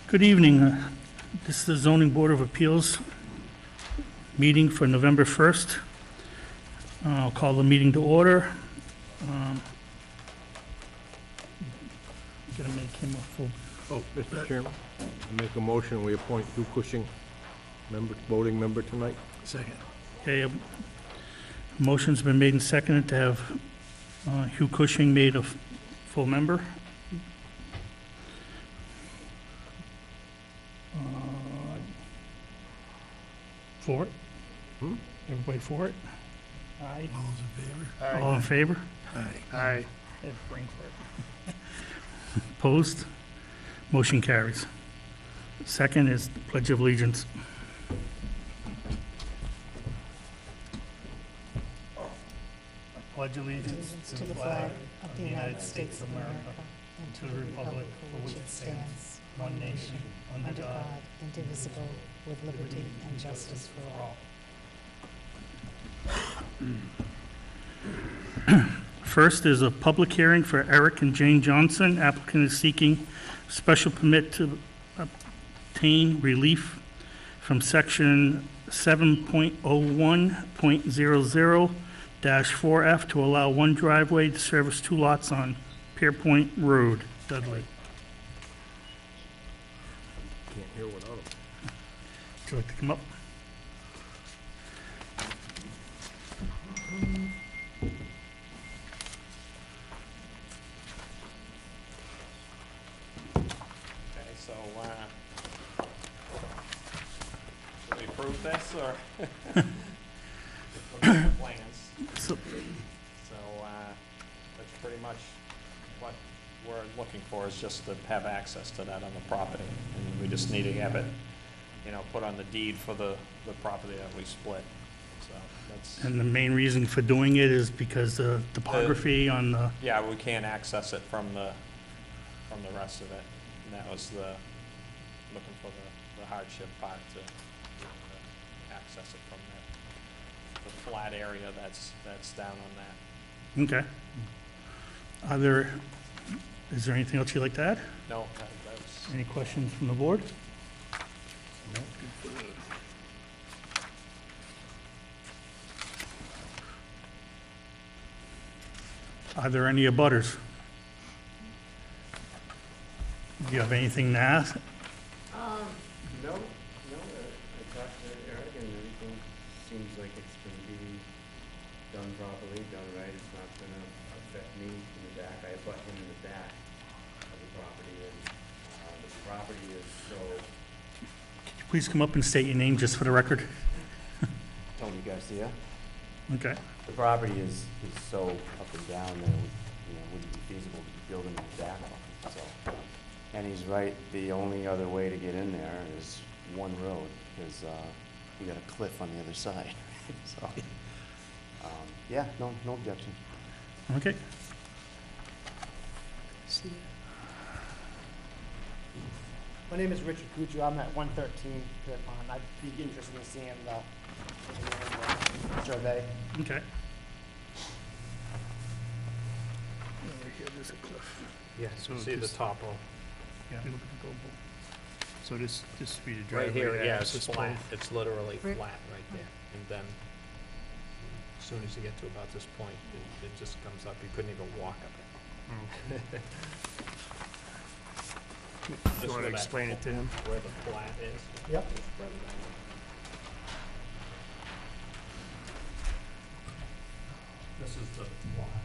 Good evening. This is the Zoning Board of Appeals meeting for November 1st. I'll call the meeting to order. Gonna make him a full. Mr. Chairman, I make a motion, we appoint Hugh Cushing, voting member tonight. Second. Okay, a motion's been made and seconded to have Hugh Cushing made a full member. For it? Everybody for it? Aye. All those in favor? All in favor? Aye. Aye. Opposed? Motion carries. Second is the Pledge of Allegiance. Pledge allegiance To the flag of the United States of America and to the republic for which it stands, one nation, under God, indivisible, with liberty and justice for all. First is a public hearing for Eric and Jane Johnson. Applicant is seeking special permit to obtain relief from section 7.01.00-4F to allow one driveway to service two lots on Pierpoint Road, Dudley. Can't hear without him. Would you like to come up? Okay, so, should we approve this, or? Look at the plans. So- So, that's pretty much what we're looking for, is just to have access to that on the property. And we just need to have it, put on the deed for the property that we split. So, that's, And the main reason for doing it is because the topography on the, yeah, we can't access it from the rest of it. And that was looking for the hardship part to access it from the flat area that's down on that. okay. Is there anything else you'd like to add? No, that was, Any questions from the board? Are there any abutters? Do you have anything to ask? No, I talked to Eric and everything seems like it's gonna be done properly, done right, it's not gonna affect me in the back, I butt him in the back of the property and, the property is so, Could you please come up and state your name just for the record? Tony Garcia, Okay. the property is so up and down that it would, wouldn't be feasible to build in the back of it, so. And he's right, the only other way to get in there is one road, because, we got a cliff on the other side, so. Yeah, no objection. Okay. My name is Richard Cuccio. I'm at 113 Pier Pond. I'd be interested in seeing the survey. Okay. Over here, there's a cliff. Yeah, So see the just- topo. Yeah. Look at the topo. So this would be the Right driveway. here, that yeah, access it's flat, both. it's literally Brick. flat right there. And then, as soon as you get to about this point, it just comes up, you couldn't even walk up it. You Just want where to that- explain it to him? Where the flat is. Yep. It's right down there. This is the flat.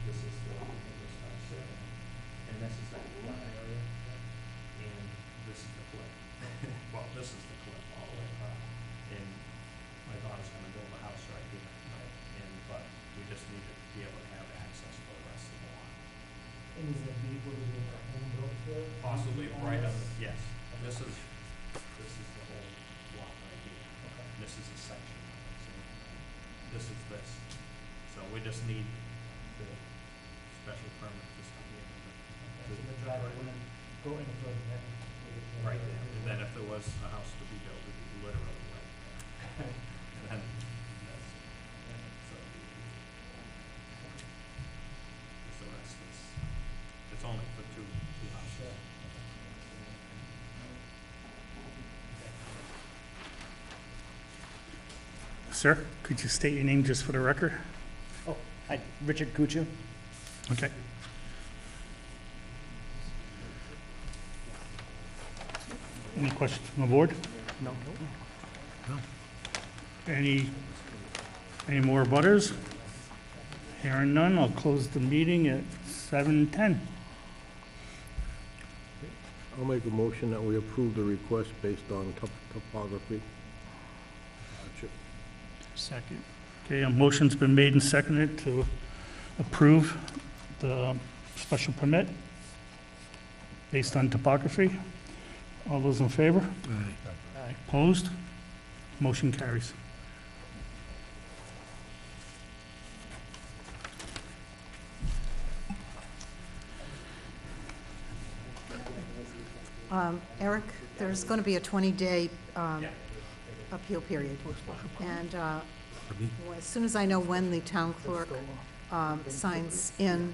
This is the, this house here. And this is that flat area. And this is the cliff. Well, this is the cliff all the way across. And my daughter's gonna build a house right here, right? But we just need to be able to have access for the rest of the lot. And is it vehicle to be a home built here? Possibly right up, yes. This is the whole lot right here. This is a section of it, so this is this. So we just need the special permit just to be able to. So the driveway wouldn't go any further than. Right there. And then if there was a house to be built, it'd be literally right there. And then, so the rest is, it's only for two houses. Sir, could you state your name just for the record? Oh, hi, Richard Kuchu. Okay. Any questions from the board? No. Any more butters? Hearing none, I'll close the meeting at 7:10. I'll make a motion that we approve the request based on topography. Second. Okay, a motion's been made and seconded to approve the special permit based on topography. All those in favor? Aye. Opposed? Motion carries. Eric, there's going to be a 20-day appeal period. And as soon as I know when the town clerk signs in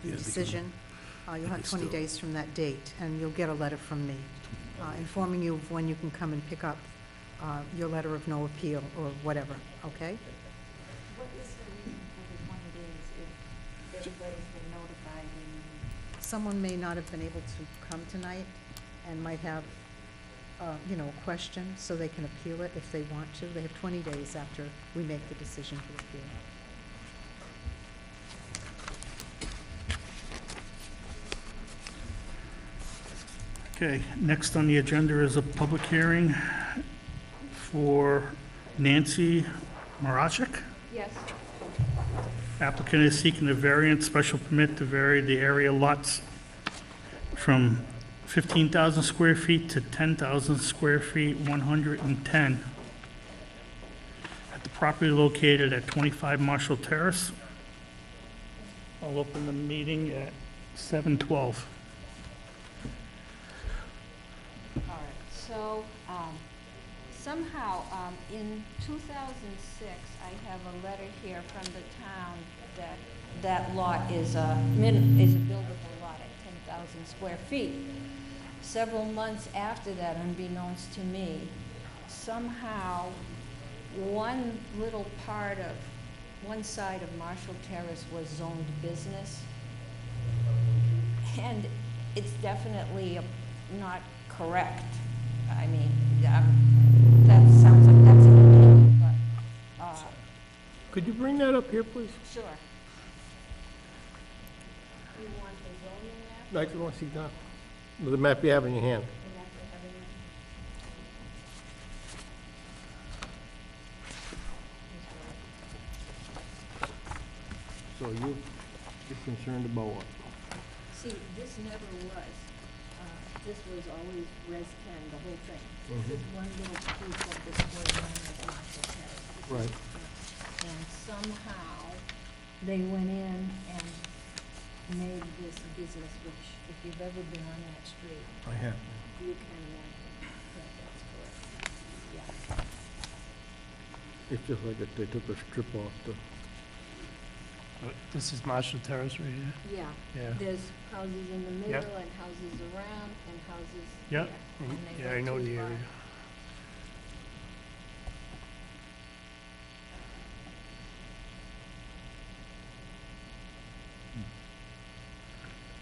the decision, you'll have 20 days from that date, and you'll get a letter from me informing you of when you can come and pick up your letter of no appeal or whatever, okay? What is the reason for the 20 days if everybody's been notified and? Someone may not have been able to come tonight and might have, a question, so they can appeal it if they want to. They have 20 days after we make the decision to appeal. Okay, next on the agenda is a public hearing for Nancy Marachik. Yes. Applicant is seeking a variance special permit to vary the area lots from 15,000 square feet to 10,000 square feet, 110. At the property located at 25 Marshall Terrace. I'll open the meeting at 7:12. All right, so somehow in 2006, I have a letter here from the town that that lot is a buildable lot at 10,000 square feet. Several months after that, unbeknownst to me, somehow one little part of one side of Marshall Terrace was zoned business. And it's definitely not correct. I mean, that sounds like that's an opinion, but, Could you bring that up here, please? sure. You want the zoning map? I just want to see that. The map you have in your hand. The map you have in there? So you're concerned about what? See, this never was, this was always Res 10, the whole thing. This is one little piece of this whole line of Marshall Terrace. This is- Right. And somehow, they went in and made this business, which, if you've ever been on that street, I have. you can imagine that that's correct. Yeah. It's just like if they took a strip off the, This is Marshall Terrace right here? Yeah, Yeah. there's houses in the Yep. middle and houses around and houses Yep. there. and they Yeah, go I know too the far. area.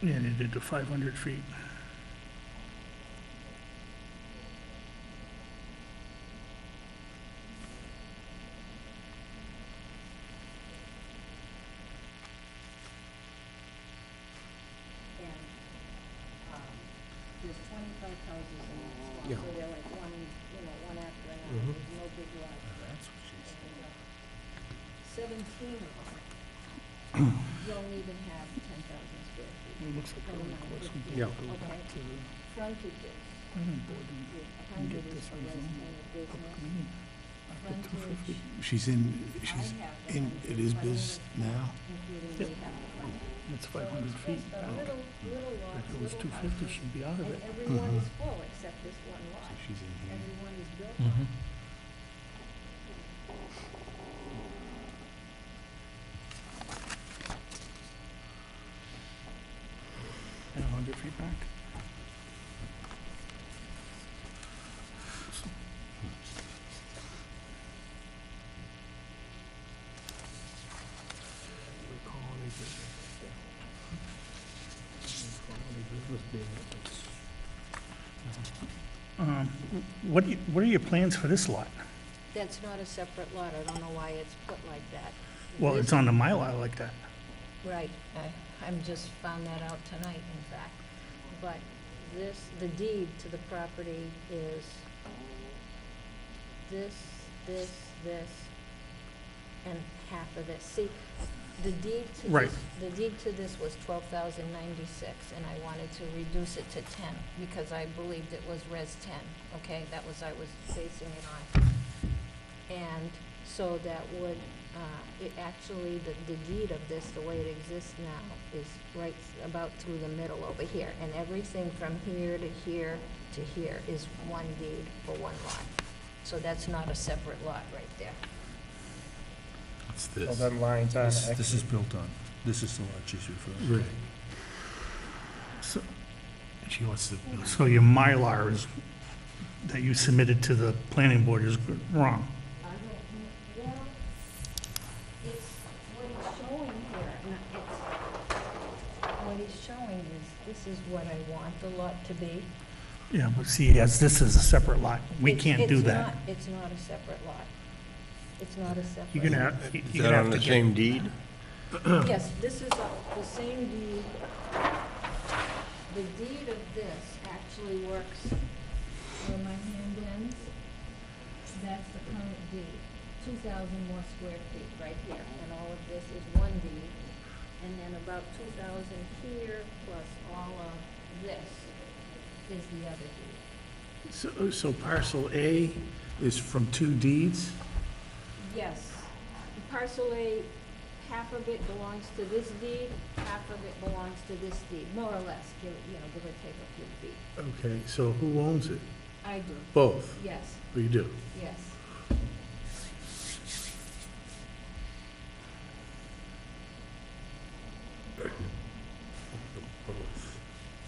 Yeah, they did the 500 feet. And, there's 25 houses in this lot, Yeah. so they're like one after another, Mhm. there's no big lot. And, 17 of them don't even have 10,000 square feet. It looks like a Never mind, request 15. Yeah. Okay, frontages, planning board and the get 100 is this for rezoned. residential business. After 250. Frontage, She's in, I she's have the in, frontage, it is but biz now? including Yep. we have the frontage. It's 500 feet. So it's just a little lots, If it was little 250, houses, she'd be out of and it. everyone is full except this one lot. She's in here. Everyone is built Mhm. on. And 100 feet back. what are your plans for this lot? That's not a separate lot. I don't know why it's put like that. Well, This- it's on the Mylar like that. Right, I'm just found that out tonight, in fact. But this, the deed to the property is this, and half of this. See, the deed to Right. this, the deed to this was 12,096, and I wanted to reduce it to 10, because I believed it was Res 10, okay? That was, I was basing it on. And so that would, it actually, the deed of this, the way it exists now, is right about through the middle over here. And everything from here to here to here is one deed for one lot. So that's not a separate lot right there. It's So this. them lines are. This is built on, this is the lot she's referring to. Right. So, She wants to build. so your Mylar is, that you submitted to the planning board is wrong. I don't, well, it's what he's showing here, what he's showing is, this is what I want the lot to be. Yeah, but see, as this is a separate lot, we It's- can't do it's that. not- It's not a separate lot. It's not a separate. You're gonna have, Is you're that gonna on have to the get. same deed? Yes, this is the same deed. The deed of this actually works where my hand ends. That's the current deed, 2,000 more square feet right here. And all of this is one deed. And then about 2,000 here plus all of this is the other deed. So parcel A is from two deeds? Yes. Parcel A, half of it belongs to this deed, half of it belongs to this deed, more or less, give or take a few feet. Okay, so who owns it? I do, Both? yes, Oh, you do? yes.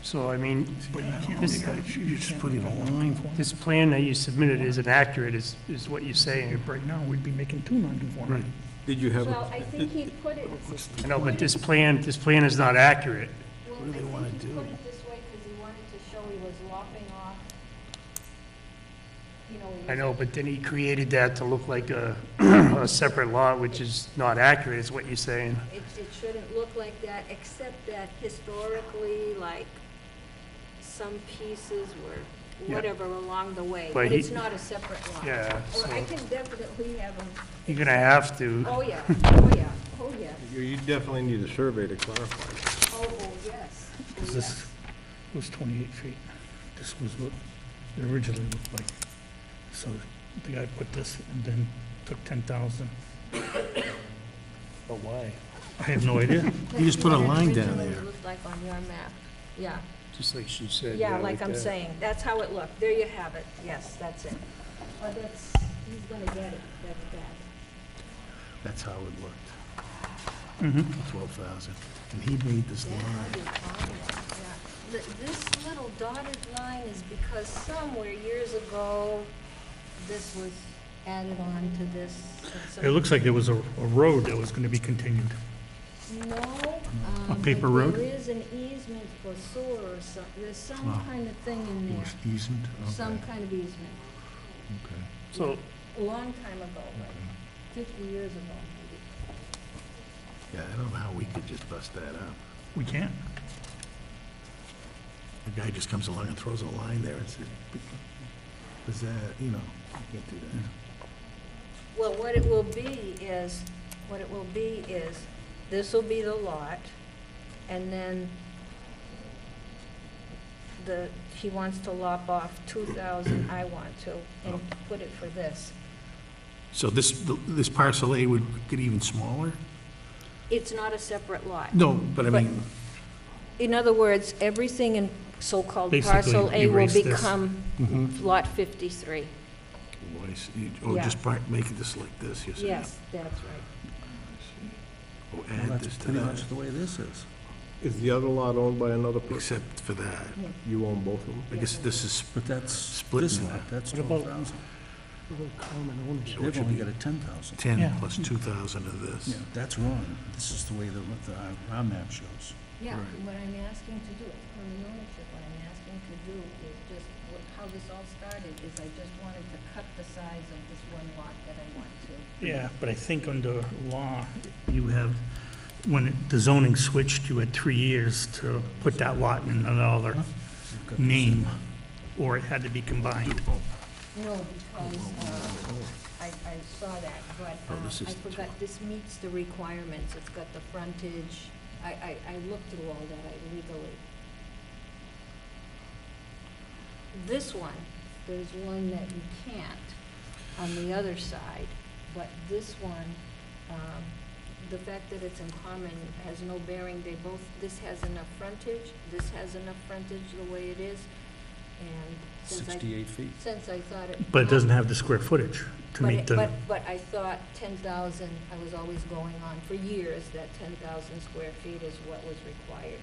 So, I mean, this, You're just putting a line. this plan that you submitted isn't accurate, is what you're saying. Right now, we'd be making two non-conforming. Did you have, Well, I think he put it, I know, but this plan is not accurate. well, do they wanna I think he do? put it this way because he wanted to show he was lopping off, he I was. know, but then he created that to look like a, a separate lot, which is not accurate, is what you're saying. It shouldn't look like that, except that historically, like, some pieces were Yeah. whatever along the way, But but he- it's not a separate lot. Yeah, Or I so can definitely have them, you're gonna have to. oh, yeah, oh, yeah, oh, yeah, you definitely need a survey to clarify. oh, yes. Oh, Because yes. this was 28 feet. This was what it originally looked like. So the guy put this and then took 10,000. But why? I have no idea. You just put a That's what it line down originally there. looked like on your map, yeah. Just like she said. Yeah, like right I'm there. saying, that's how it looked, there you have it, yes, that's it. But that's, he's gonna get it, that's bad. That's how it looked, Mhm. 12,000. And he made this That's how line. you find it, yeah. This little dotted line is because somewhere years ago, this was added on to this. at some- It looks like there was a road that was going to be continued. No. A paper road? There is an easement for sewer or some, there's some Oh. kind of thing in It there, was easement? some Okay, kind of easement, okay. So, a long time ago, like 50 years ago maybe. Yeah, I don't know how we could just bust that up. We can't. The guy just comes along and throws a line there and says, is that, you know, you can't do that. Well, what it will be is, this will be the lot, and then he wants to lop off 2,000, I want to, and put it for this. So this parcel A would get even smaller? It's not a separate lot. No, but I But- mean, In other words, everything in so-called Basically, parcel A will erase this. become mhm. lot 53. Just make this like this, you're saying? Yes, that's right. Or add this to that, the way this is. Is the other lot owned by another person? except for that. You own both of them? I guess this is But that's splitting that. that's What about- 12,000. common ownership. So it should be got a 10,000. 10 Yeah. plus 2,000 of this. That's wrong. This is the way our map shows. Yeah, Right. what I'm asking to do, it's common ownership, what I'm asking to do is just, how this all started, is I just wanted to cut the size of this one lot that I want to. Yeah, but I think under law, you have, when the zoning switched, you had 3 years to put that lot in another name, or it had to be combined. No, because, I saw that, but, I forgot, this meets the requirements, it's got the frontage, I looked through all that, I legally. This one, there's one that you can't on the other side, but this one, the fact that it's in common has no bearing, they both, this has enough frontage, this has enough frontage the way it is, and since I. 68 feet. Since I thought it. But it doesn't have the square footage to meet the, But I thought 10,000, I was always going on for years that 10,000 square feet is what was required,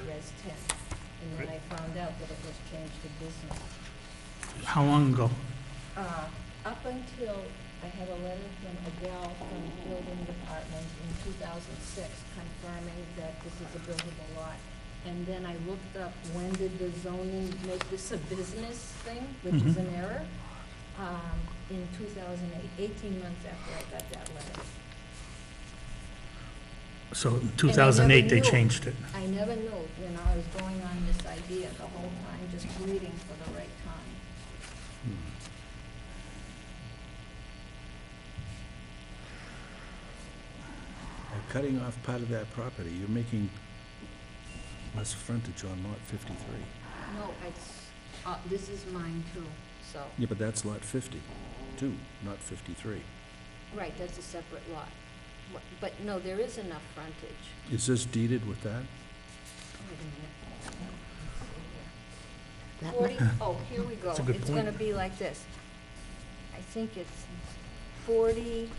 Res 10. And then I found out that it was changed to business. how long ago? Up until I had a letter from Adele from the building department in 2006 confirming that this is a buildable lot. And then I looked up, when did the zoning make this a business thing, which is an error? In 2008, 18 months after I got that letter. So in 2008, they knew. changed it. I never knew, I was going on this idea the whole time, just waiting for the right time. By cutting off part of that property, you're making less frontage on lot 53. No, this is mine too, so, Yeah, but that's lot 50, too, not 53. right, that's a separate lot. But no, there is enough frontage. Is this deeded with that? Wait a minute. That 40, oh, here we go. That's a good It's point. gonna be like this. I think it's 40,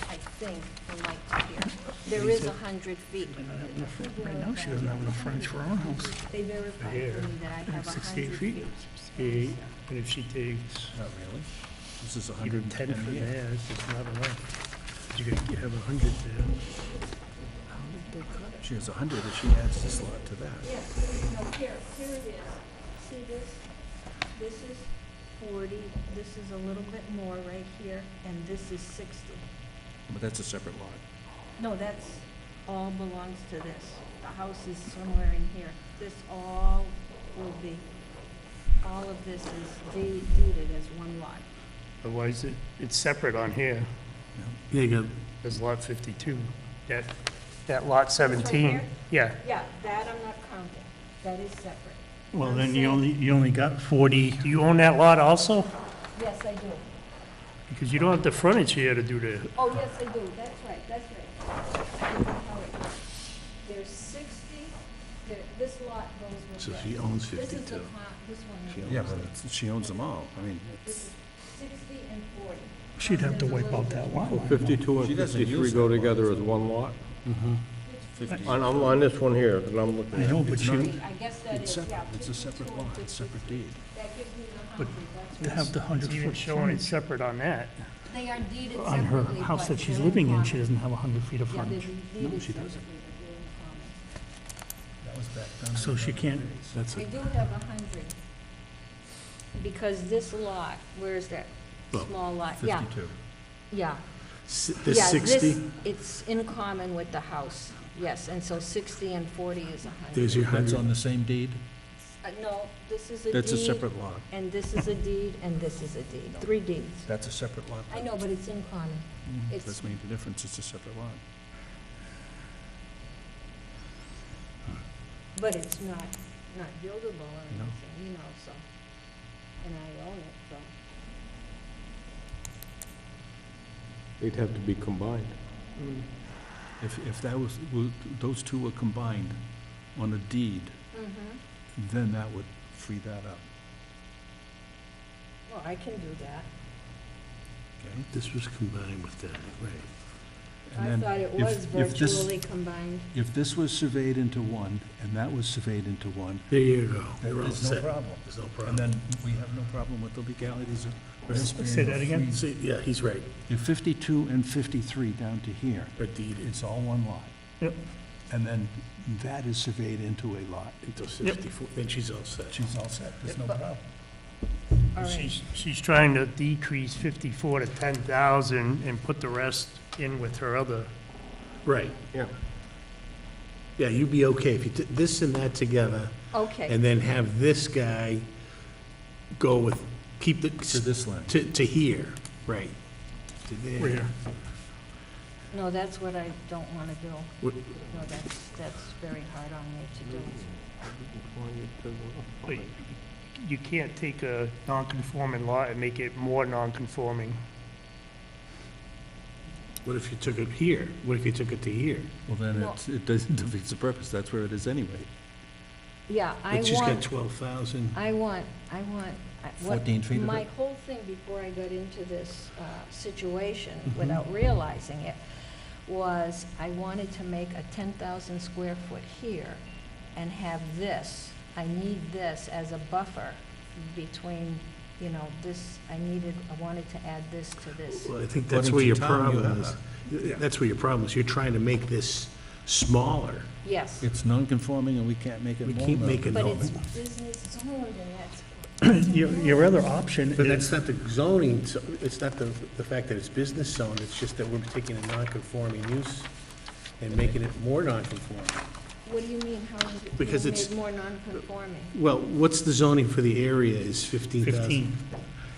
I think, from like to here. There is 100 feet. Right now, she doesn't have enough frontage for her own house. They verified for me that I have 68 100 feet. feet. But if she takes Not really. This is even 110 10 for feet. theirs, it's not enough. You're gonna have 100 there. She has 100 if she adds this lot to that. Yeah, no, here it is. See this? This is 40, this is a little bit more right here, and this is 60. But that's a separate lot. No, that's, all belongs to this. The house is somewhere in here. This all will be, all of this is deeded as one lot. Otherwise, it's separate on here. Yeah, you got, There's lot 52. That lot 17, here? yeah. Yeah, that I'm not counting. That is separate. well, I'm then saying- you only got 40, Do you own that lot also? Yes, I do. Because you don't have the frontage here to do the, Oh, yes, I do. That's right, that's right. All right. There's 60, this lot goes with So this. she owns This is 52. the, this one. Yeah, but she owns them all. I mean, This is 60 and 40. she'd have to There's a wipe little out bit that more. lot line. 52 She and doesn't 53 use go that lot. together as one lot? 50. On this one here that I'm looking I at. know, but It's she, not- I guess that It's is, separate, yeah. it's a separate 52 and lot, it's separate 53. deed. That gives me the But 100, that's to right. have the 100 even foot showing frontage it's separate on that. They are deeded on her separately, house but that she's they're living in, common. she doesn't have 100 feet of Yeah, they're frontage. deeded she separately, doesn't. but they're in common. That was back down. So she can't, That's I do have 100, because this lot, where is that Well, small lot? Yeah, 52. yeah. This Yeah, 60, it's in common with the house, yes, and so 60 and 40 is 100. there's your that's 100. on the same deed? No, this is a deed. That's a separate lot. And this is a deed, and this is a deed, 3 deeds. That's a separate lot. I know, but it's in common. It's- That's made the difference, it's a separate lot. But it's not buildable or No. anything, so, and I own it, so. They'd have to be combined. If that was, those two were combined on a deed, then that would free that up, Well, I can do that. okay? This was combined with that, right. And I then thought it if- was if this- virtually combined. If this was surveyed into one, and that was surveyed into one, There you go. there's no problem. There's no And problem. then we have no problem with the legalities of this being Say that a again? free- See, yeah, he's right. If 52 and 53 down to here, Or deeded. it's all one lot. Yep. and then that is surveyed into a lot. Into 64, then she's all set. She's all set, there's no problem. All right. She's trying to decrease 54 to 10,000 and put the rest in with her other. Right, yeah. Yeah, you'd be okay if you took this and that together, Okay, and then have this guy go with, keep the. To this line. To here, right. To there. Right here. no, that's what I don't want to do. What- No, that's very hard on me to do. But you can't take a non-conforming lot and make it more non-conforming. What if you took it here? What if you took it to here? Well, then No. it doesn't defeat the purpose, that's where it is anyway. Yeah, I But she's got want, 12,000. what 14 feet of my it? whole thing before I got into this situation, Mm-hmm. without realizing it, was I wanted to make a 10,000 square foot here and have this. I need this as a buffer between, this, I wanted to add this to this. Well, I think that's According where to your town, you problem have is. That's where your problem is. You're trying to make this smaller. Yes, It's non-conforming and we can't make it We more. can't now. make it but no. it's business zoned and that's. Your other option But is, that's not the zoning, it's not the fact that it's business zone, it's just that we're taking a non-conforming use and making it more non-conforming. What do you mean, how is it Because being it's- made more non-conforming? Well, what's the zoning for the area is 15,000? 15.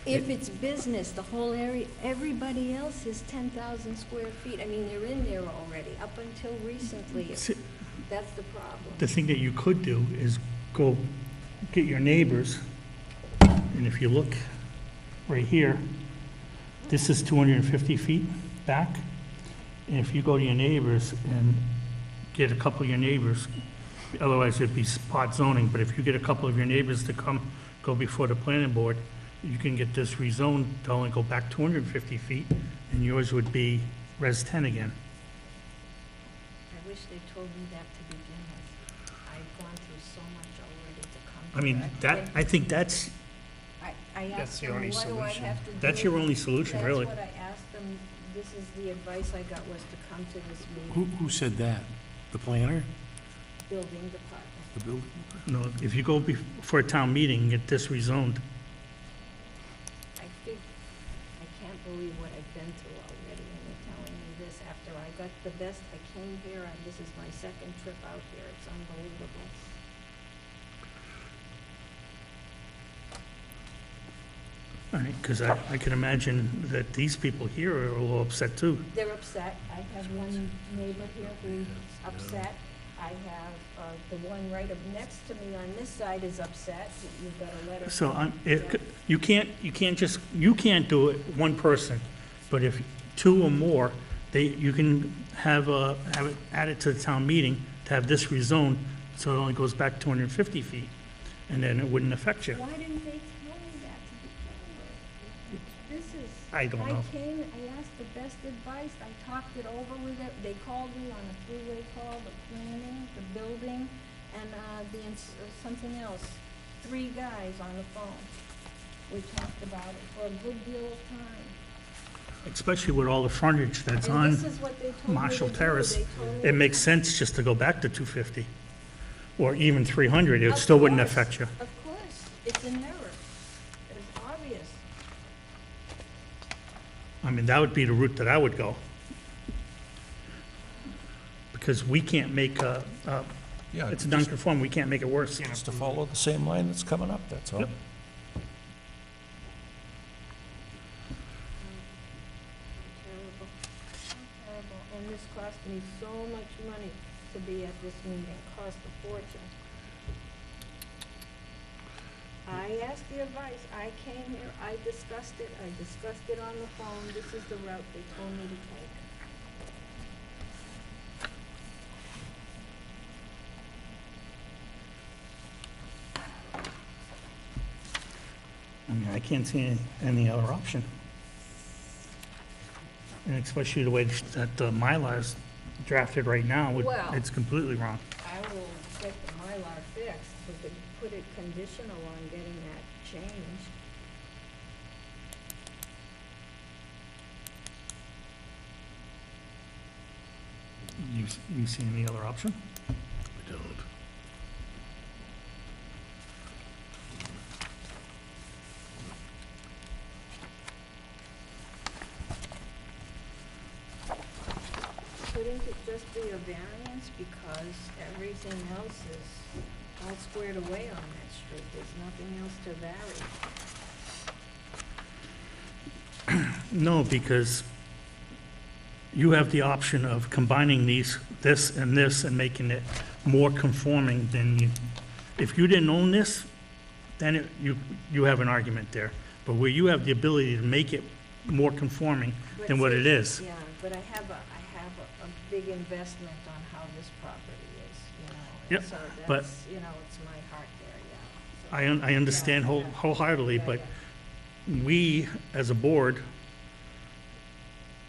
If it's business, the whole area, everybody else is 10,000 square feet. I mean, they're in there already, up until recently. See, That's the problem. the thing that you could do is go get your neighbors, and if you look right here, this is 250 feet back. And if you go to your neighbors and get a couple of your neighbors, otherwise it'd be spot zoning, but if you get a couple of your neighbors to go before the planning board, you can get this rezoned to only go back 250 feet, and yours would be Res 10 again. I wish they told me that to begin with. I've gone through so much already to come to I mean, that. I think that's I That's asked the them, only what do I solution. have to do? That's your only solution, really. That's what I asked them. This is the advice I got, was to come to this meeting, Who said that? The planner? building department. The building? No, if you go for a town meeting, get this rezoned. I can't believe what I've been through already, and they're telling me this after I got the best. I came here, and this is my second trip out here. It's unbelievable. All right, because I can imagine that these people here are a little upset too. They're upset. I have one neighbor here who's upset. I have, the one right up next to me on this side is upset. You've got a letter. So from- you can't do it, one person, but if two or more, you can have it added to the town meeting to have this rezoned, so it only goes back 250 feet, and then it wouldn't affect you. Why didn't they tell me that to begin with? This is. I don't know. I came, I asked the best advice, I talked it over with it, they called me on a three-way call, the planning, the building, and, something else. 3 guys on the phone. We talked about it for a good deal of time. Especially with all the frontage that's And on this is what they told me Marshall to do. Terrace. They told me It makes sense just to go back to 250, or even 300, it Of still wouldn't course, affect you. Of course, it's an error. It's obvious. I mean, that would be the route that I would go. Because we can't make Yeah, it's just non-conforming, we can't make it worse. just to follow the same line that's coming up, that's all. Yep. Terrible, terrible, and this cost me so much money to be at this meeting, cost a fortune. I asked the advice, I came here, I discussed it on the phone, this is the route they told me to take. I mean, I can't see any other option. And especially the way that the Mylar is drafted right now, Well- it's completely wrong. I will get the Mylar fixed, but to put it conditional on getting that changed. You you see any other option? I don't. Couldn't it just be a variance because everything else is all squared away on that street? There's nothing else to vary. No, because you have the option of combining this and making it more conforming than you, if you didn't own this, then you have an argument there. But where you have the ability to make it more conforming than what it is. Yeah, but I have a big investment on how this property is, you know. Yep, and so but- that's, you know, it's my heart there, yeah. So- I understand Yeah, yeah. wholeheartedly, Yeah, but yeah. we, as a board,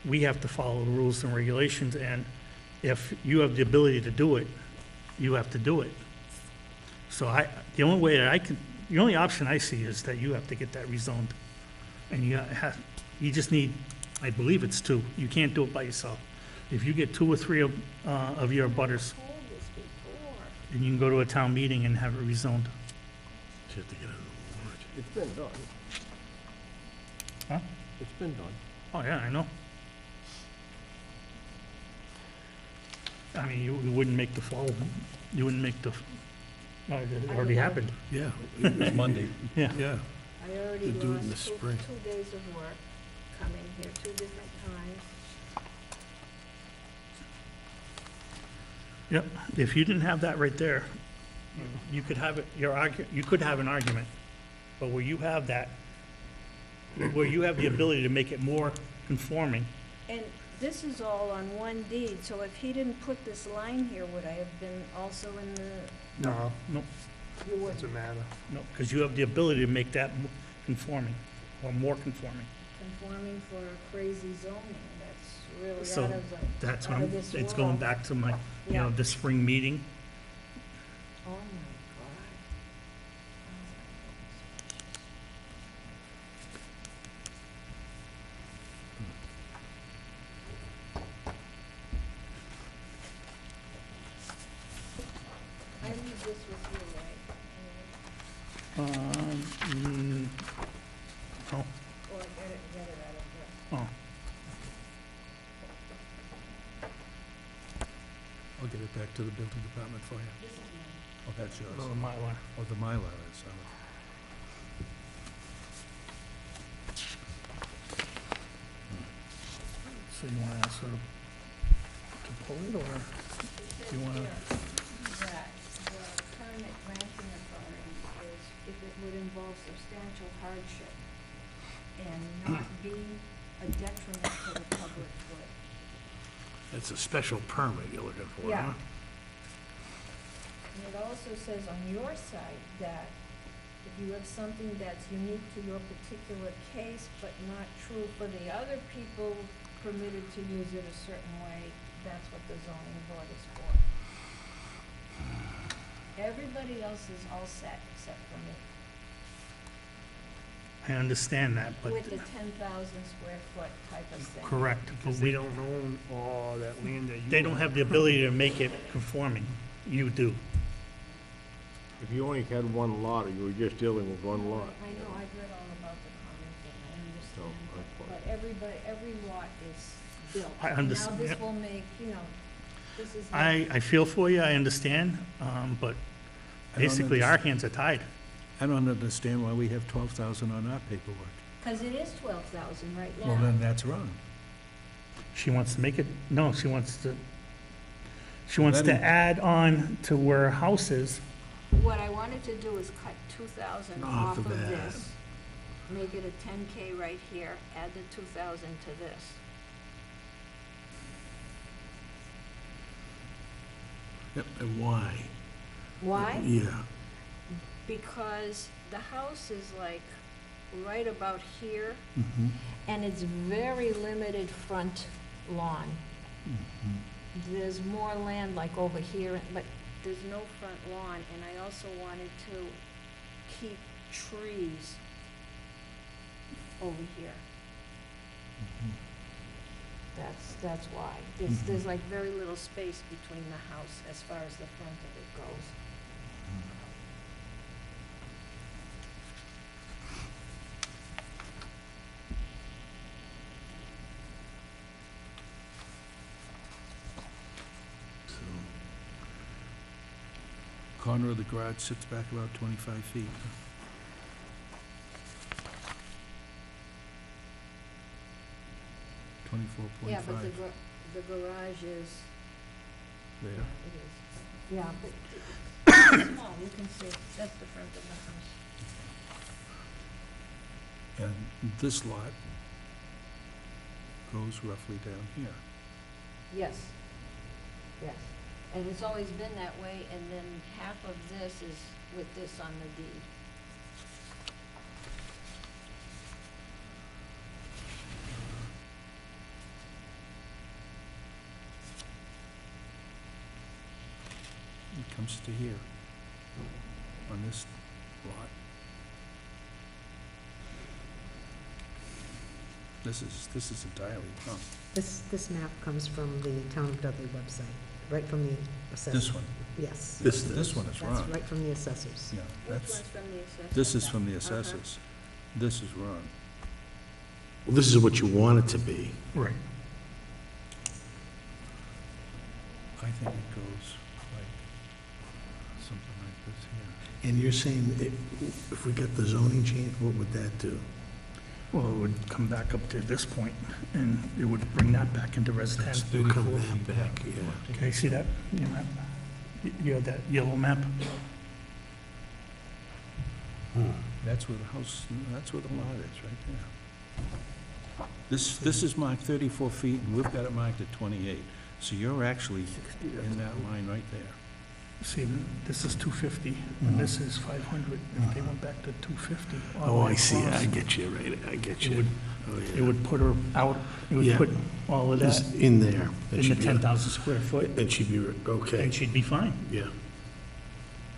we have to follow the rules and regulations, and if you have the ability to do it, you have to do it. So the only way that the only option I see is that you have to get that rezoned. And you just need, I believe it's 2. You can't do it by yourself. If you get 2 or 3 of your butters, I told this before. then you can go to a town meeting and have it rezoned. Just to get it on the warrant. It's been done. Huh? It's been done. Oh, yeah, I know. I mean, you wouldn't make the fall, you wouldn't make the, it already happened. Yeah, it was Monday. Yeah. Yeah. I already To do it in the lost spring. 2 days of work coming here 2 different times. Yep, if you didn't have that right there, you could have it, you could have an argument. But where you have that, where you have the ability to make it more conforming, And this is all on one deed, so if he didn't put this line here, would I have been also in the, No, no, you wouldn't? doesn't matter. no, because you have the ability to make that conforming, or more conforming. Conforming for crazy zoning, that's really So out of the, That's out when, of this it's going world. back to my, Yeah. the spring meeting. Oh, my God. I leave this with you, right? Oh, Or get it out of here. oh, I'll get it back to the building department for you. This is mine. Oh, that's yours. oh, my one. Oh, the Mylar is, So you want to ask her to pull it, or you want to? That the permit granting authority is if it would involve substantial hardship and not be a detriment to the public good. It's a special permit you're looking for, Yeah. huh? And it also says on your site that if you have something that's unique to your particular case but not true for the other people permitted to use it a certain way, that's what the zoning board is for. Everybody else is all set except for me, I understand that, but, with the 10,000 square foot type of thing. correct, but Because they don't own all that land that you they don't own. have the ability to make it conforming. You do. If you only had one lot, or you were just dealing with one lot. I know, I've read all about the common thing, I So, understand, but every lot is built. I understand, Now yeah. this will make, you know, this is. I feel for you, I understand, but I don't basically our understand. hands are tied. I don't understand why we have 12,000 on our paperwork. Because it is 12,000 right now. Well, then that's wrong. She wants to make it, no, she wants to Letting- add on to where her house is. What I wanted to do is cut 2,000 Off off of of that. this, make it a 10K right here, add the 2,000 to this. Yep, and why? Why? Yeah. Because the house is like right about here, Mm-hmm. and it's very limited front lawn. There's more land like over here, but there's no front lawn, and I also wanted to keep trees over here. That's why. There's like very little space between the house as far as the front of it goes. Corner of the garage sits back about 25 feet. Yeah, but 24.5 the garage is, there. it is, yeah, but it's small, you can see, that's the front of the house. And this lot goes roughly down here. Yes, yes. And it's always been that way, and then half of this is with this on the deed. It comes to here, on this lot. This is entirely wrong. This map comes from the Town of Dudley website, right from the assessor. This one, Yes, This, this one is that's wrong. right from the assessors. Yeah, Which that's, one's from the assessor? this is from the assessors. This is wrong. well, this is what you want it to be. Right. I think it goes like, something like this here. And you're saying if we get the zoning change, what would that do? Well, it would come back up to this point, and it would bring that back into residential. It'll come that back, yeah. Okay, see that, your map? You have that yellow map? That's where the house, that's where the lot is, right there. This is marked 34 feet, and we've got it marked at 28. So you're actually in that line right there. See, this is 250, and this is 500. If they went back to 250. all the Oh, way I see, across, I get you, right, I get It you. would, Oh, yeah. it would put her out, it would Yeah. put all of that Just in there. That in the should be- 10,000 square foot, And she'd be, okay, and she'd be fine. yeah.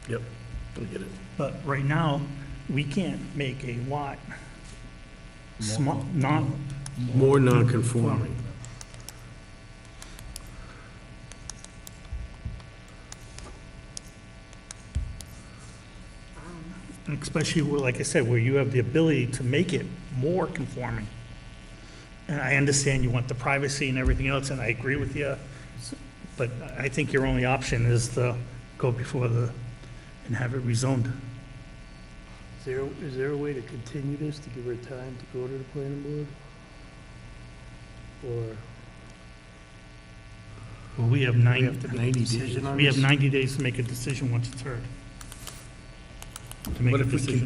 Yep, I get it. But right now, we can't make a lot small, not, More non-conforming. especially where, like I said, where you have the ability to make it more conforming. And I understand you want the privacy and everything else, and I agree with you, but I think your only option is to go before and have it rezoned. Is there a way to continue this, to give her time to go to the planning board? Or Well, we have do we 90, have to make a 90 decision on we have this? 90 days to make a decision once it's heard. To make But a if we decision.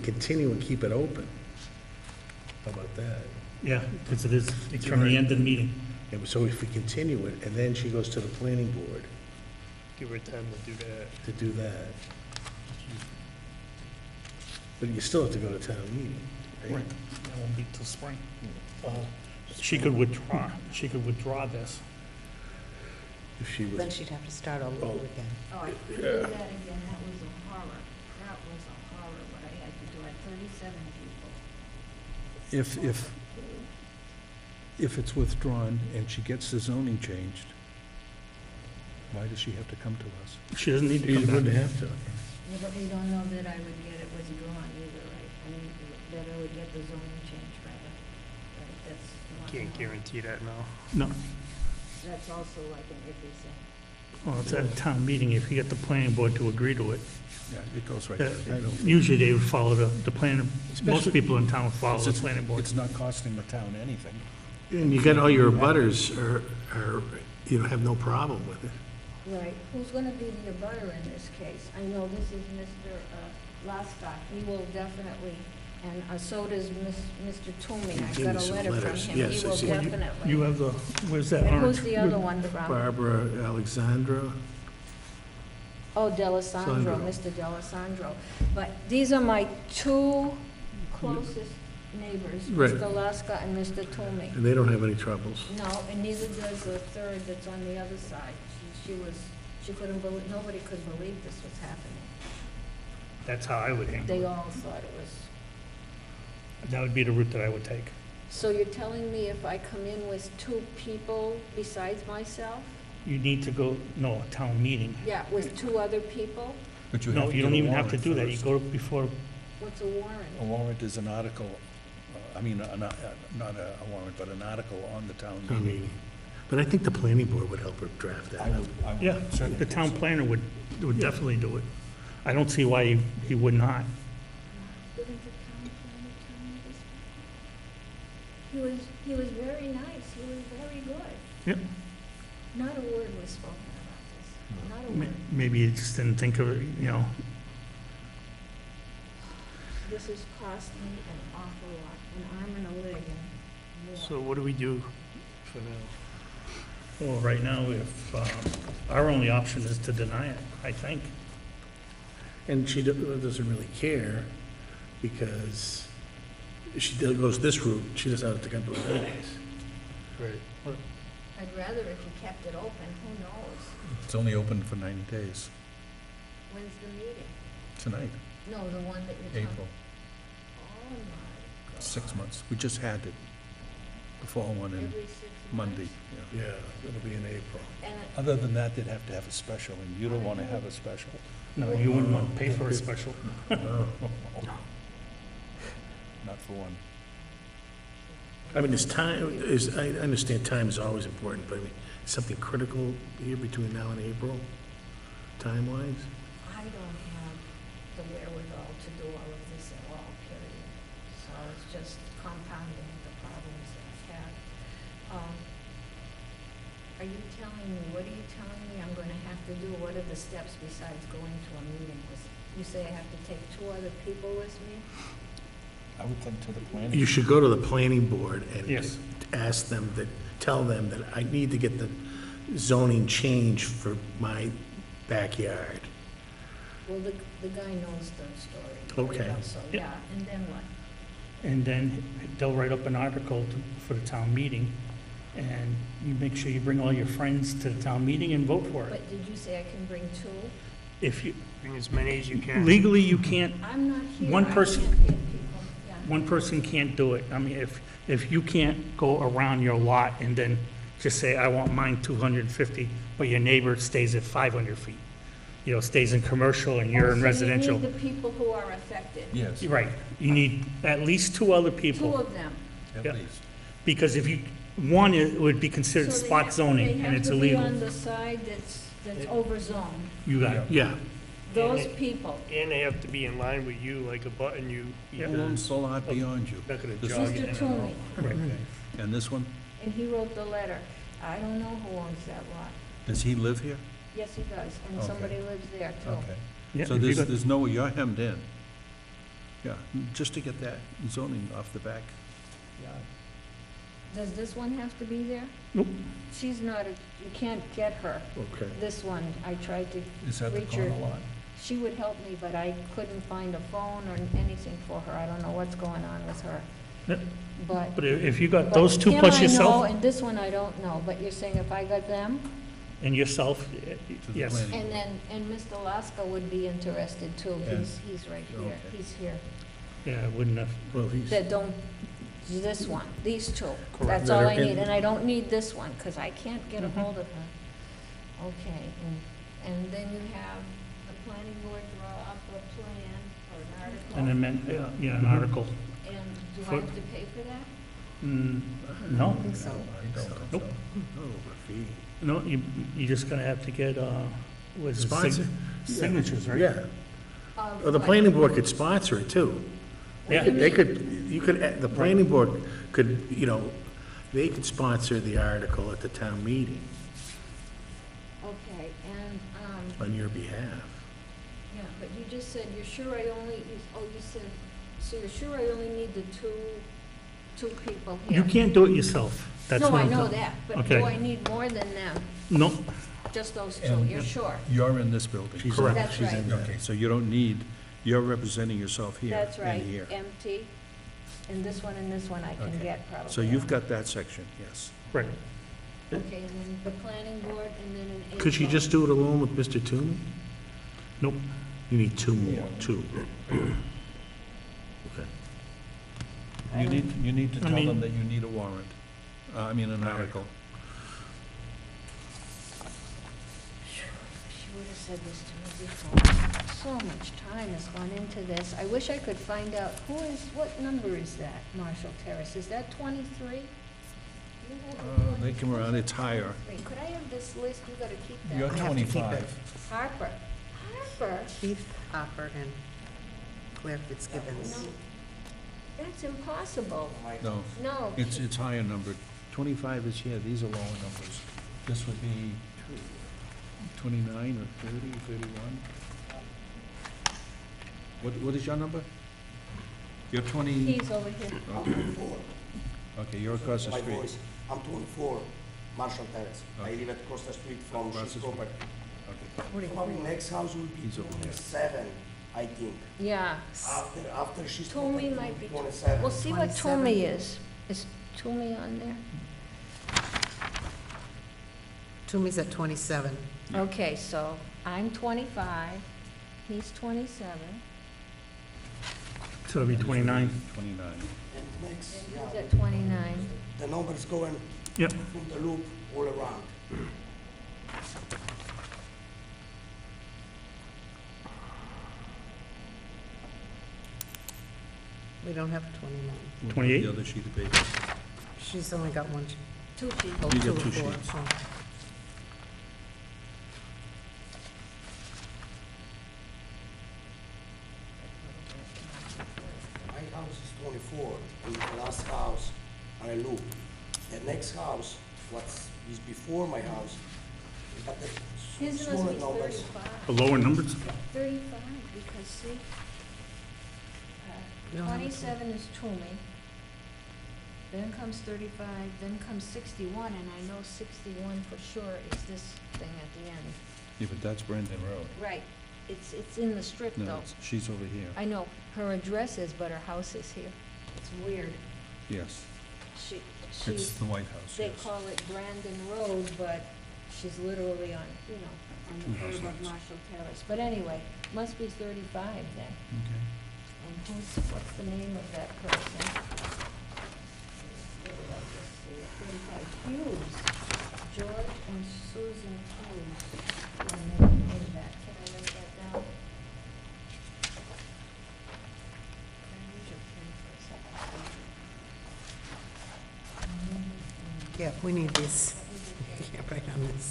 continue and keep it open, how about that? Yeah, because it is, it's from the end of the meeting. Yeah, but so if we continue it, and then she goes to the planning board Give her time to do that. to do that. But you still have to go to town meeting, right? Right. That won't be till spring. She could withdraw this. If she was, Then she'd have to start all Oh. over again. Oh, I couldn't do that again, that was a horror. That was a horror, what I had to do. I had 37 people. If it's withdrawn and she gets the zoning changed, why does she have to come to us? She doesn't need to you come wouldn't back. have to. Yeah, but we don't know that I would get it withdrawn either, right? I mean, that I would get the zoning change, rather. Right, that's not. Can't guarantee that now. No, That's also like an iffy thing. well, it's at a town meeting, if you get the planning board to agree to it. Yeah, it goes right Uh, there. Usually they would follow the plan, most Especially- people in town would follow the It's- planning board. It's not costing the town anything. And you got all your abutters have no problem with it. Right, who's gonna be the abutter in this case? I know this is Mr. Lascott, he will definitely, and so does Mr. Toomey. He I gave got me a some letter from letters. him, Yes, he I will see. definitely. You have the, where's that And orange? who's the other one from? Barbara Alexandra, Oh, Delisandro, Mr. Delisandro. But these are my two closest neighbors, Right. Mr. Lascott and Mr. Toomey. and they don't have any troubles. No, and neither does the third that's on the other side. She couldn't believe, nobody could believe this was happening. That's how I would handle They it. all thought it was, That would be the route that I would take. So you're telling me if I come in with 2 people besides myself? You need to go, no, a town meeting. Yeah, with 2 other people? But you No, have to you get don't a even have to warrant do that. You first. go before, What's a warrant? A warrant is an article, not a warrant, but an article on the town Town meeting. meeting. But I think the planning board would help her draft that. yeah, certainly the think town so. planner would definitely do it. I don't see why he would not. Didn't the town planner tell me this? He was very nice, he was very good. Yep. Not a word was spoken about this, not a Ma- word. Maybe you just didn't think of it, you know. This has cost me an awful lot, an arm and a leg and more. So what do we do for now? Well, right now, if, our only option is to deny it, I think. And she doesn't really care, because if she goes this route, she doesn't have to come to us anyways. Right. I'd rather if you kept it open, who knows? It's only open for 90 days, When's the meeting? tonight, No, the one that you're talking. April, Oh, my God. 6 months. We just had it, the fall one in Every 6 Monday, months? yeah. Yeah, it'll be in April. And Other than that, they'd have to have a special, and you don't want to have a special. No, you wouldn't want to pay for a special. No. Not for one. I mean, I understand time is always important, but I mean, is something critical here between now and April, time-wise? I don't have the wherewithal to do all of this at all, period. So it's just compounding the problems that I've had. Are you telling me, what are you telling me I'm gonna have to do? What are the steps besides going to a meeting? You say I have to take 2 other people with me? I would think to the planning. You should go to the planning board and Yes. ask them, tell them that I need to get the zoning changed for my backyard. Well, the guy knows the story. very Okay. well, So, Yeah. yeah, and then what? And then they'll write up an article for the town meeting, and you make sure you bring all your friends to the town meeting and vote for it. But did you say I can bring 2? If you, Bring as many as you can. legally, you can't, I'm not here. One I person- can't get people, yeah. one person can't do it. I mean, if you can't go around your lot and then just say, I want mine 250, but your neighbor stays at 500 feet, you know, stays in commercial and you're in residential. So you need the people who are affected? Yes, Right, you need at least 2 other 2 people, of them? at Yeah. least. because if you, one would be considered So they spot have- zoning, and it's They have to be illegal. on the side that's over zoned, You got it. Yeah, those people. And they have to be in line with you, like a button you, Who owns the lot beyond you? not gonna This jog is- in Mr. and out. Toomey, Okay. And this one, and he wrote the letter. I don't know who owns that lot. does he live here? Yes, he does, and Okay. somebody lives there too. Okay. Yeah, So if you got- there's no, you're hemmed in. Yeah, just to get that zoning off the back. Does this one have to be there? Nope. She's not, you can't get her, okay. this one. I tried to Is that the reach her. corner lot? She would help me, but I couldn't find a phone or anything for her. I don't know what's going on with her. Yep. But. But if you got but those 2 him plus I know, yourself, and this one I don't know, but you're saying if I got them? and yourself, To the yes. planning And board. then, and Mr. Laska would be interested too. Yeah. He's right here. Okay. He's here. Yeah, I wouldn't have, Well, he's, That don't, this one, these 2. Correct. That's all I That are in- need, and I don't need this one, because I can't get a hold of her. Okay, and then you have the planning board draw up a plan or an article. an amendment, yeah, an article. And do I For- have to pay for that? No, I don't think Nope. so. oh, a fee. no, you just gonna have to get, was it Sponsor. signatures, right? Yeah, or the planning board could sponsor it too. Yeah. They could, the planning board could, they could sponsor the article at the town meeting Okay, and, on your behalf. yeah, but you just said, you're sure I only, you said, so you're sure I only need the two people here? You can't do it yourself. That's No, what I I'm know telling- that, but Okay. do I need more than them? No, Just those 2, And- you're sure? You're in this building. She's Correct. in- That's she's in right. there. Okay, so you don't need, you're representing yourself here That's right, and here. empty, and this one I can Okay. get probably. So you've got that section, yes. right. Okay, and then the planning board, and then in April. Could she just do it alone with Mr. Toomey? Nope. You need 2 more, 2. Okay. I You don't- need to I tell mean- them that you need a warrant, an article. She would have said this to me before. So much time has gone into this. I wish I could find out what number is that, Marshall Terrace? Is that 23? They come around, it's higher. Wait, could I have this list? You gotta keep that. You're I have to keep it. 25. Harper. Harper? Keith Hopper and Claire Fitzgibbons. No. That's impossible. No, No. it's higher numbered. 25 is here, these are lower numbers. This would be 29 or 30, 31. What is your number? You're 20, He's over here. okay, you're across the My street. voice. I'm 24, Marshall Terrace. I Okay. live across the street from Across the She's street. property. Okay. Probably next house will be He's over here. 27, I think. Yeah. After She's Toomey property will might be be, 27. we'll see what 27. Toomey is. Is Toomey on there? Toomey's at 27. Okay, so I'm 25, he's 27, So it'll be 29. 29. And next, and yeah, he's at 29. the numbers going Yep. from the loop all around. We don't have 29. What about 28? The other sheet of paper. She's only got one. Two people. Oh, You got two two or four. sheets. Oh. My house is 24, and the last house on a loop. The next house, what is before my house, it got the His smaller must be numbers. The lower numbers? 35, because see, You don't have a 27 is Toomey, then comes 35, then comes 61, and I know 61 for sure is this thing at the end. Yeah, but that's Brandon Road. Right, it's in the strip No, though. she's over here. I know, her address is, but her house is here. It's weird. Yes, She, it's she's, the White House, they yes. call it Brandon Road, but she's literally on, on Two the curve of houses. Marshall Terrace. But anyway, must be 35 then. Okay. And what's the name of that person? 35 Hughes, George and Susan Hughes. I never knew that. Can I write that down? Can I use your pen for a second? Yeah, we need this. Yeah, right on this.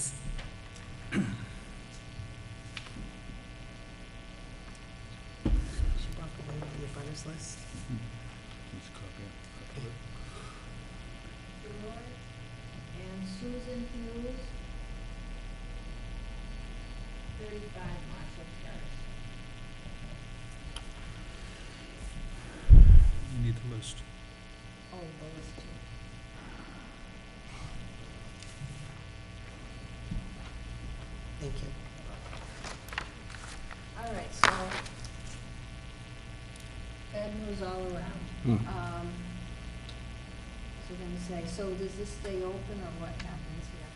She walk away with the abutters list. Let's copy it. George and Susan Hughes, 35 Marshall Terrace. You need the list. Oh, those two. Thank you. All right, so bad news all around. So then say, so does this stay open or what happens here?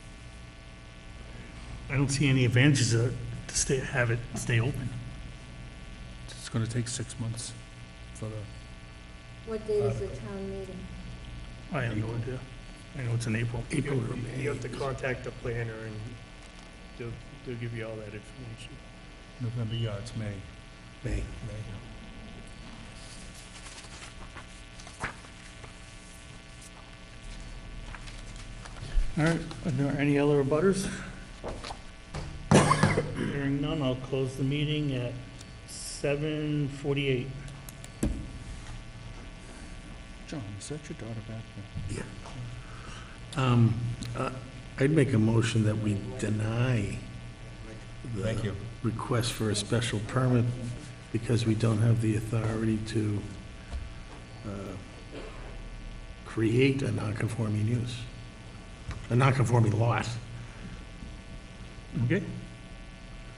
I don't see any advantages to have it stay open. It's gonna take 6 months for the, What date is the town meeting? I have no idea. I know it's in April. April or May. You have to contact the planner and they'll give you all that information. November, yeah, it's May. May. All right, are there any other abutters? Hearing none, I'll close the meeting at 7:48. John, is that your daughter back there? I'd make a motion that we deny Thank you. the request for a special permit because we don't have the authority to create a non-conforming use, a non-conforming lot. Okay,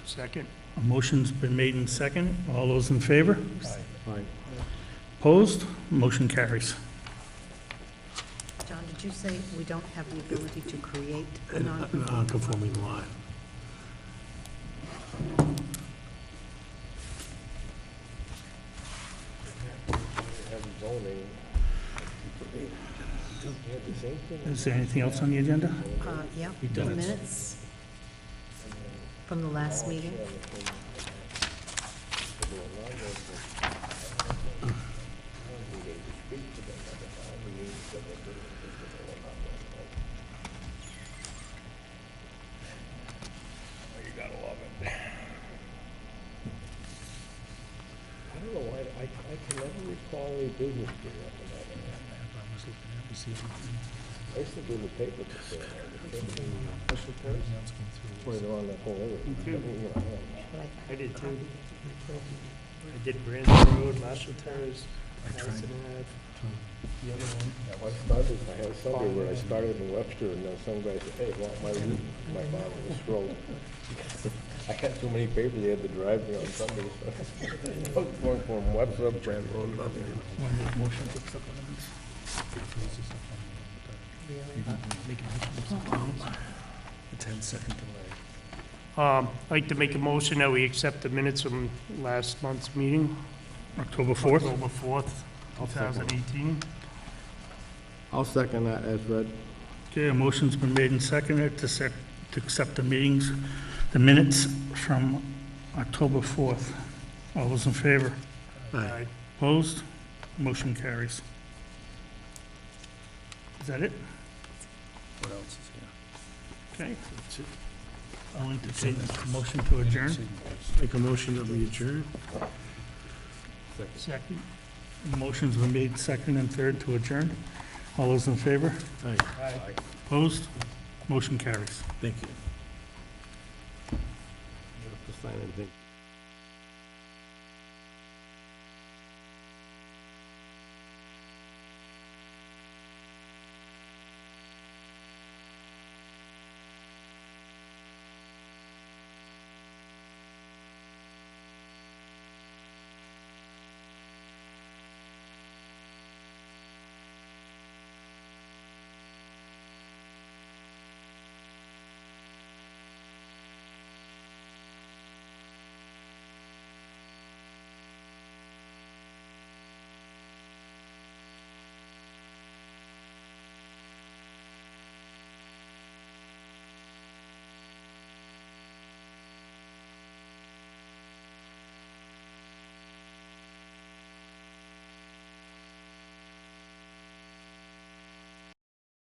Second? a motion's been made and second. All those in favor? Aye. Opposed? Motion carries. John, did you say we don't have the ability to create a A non-conforming? non-conforming lot. Have zoning Is there anything else on the agenda? Yeah, We the done it. minutes from the last meeting. You gotta love it. I don't know why, I can never recall any business being up in that area. I used to do the paper before. Right around that whole area. I did too. I did Branson Road, Marshall Terrace, Madison Ave. The other one. I had Sunday where I started in Webster, and then some guy said, hey, well, my father was strolled. I had too many papers, they had to drive me on Sunday, so I was going from Webster up Brand Road, nothing. Want to make a motion to accept the minutes? A 10-second delay. I'd like to make a motion that we accept the minutes from last month's meeting, October 4th? October 4th, 2018. I'll second that as read. Okay, a motion's been made and seconded to accept the minutes from October 4th. All those in favor? Aye. Opposed? Motion carries. Is that it? What else is here? Okay. That's it. I'll entertain a motion to adjourn. Make a motion that we adjourn? Second. Motion's been made second and third to adjourn. All those in favor? Aye. Opposed? Motion carries. Thank you. You have to sign anything.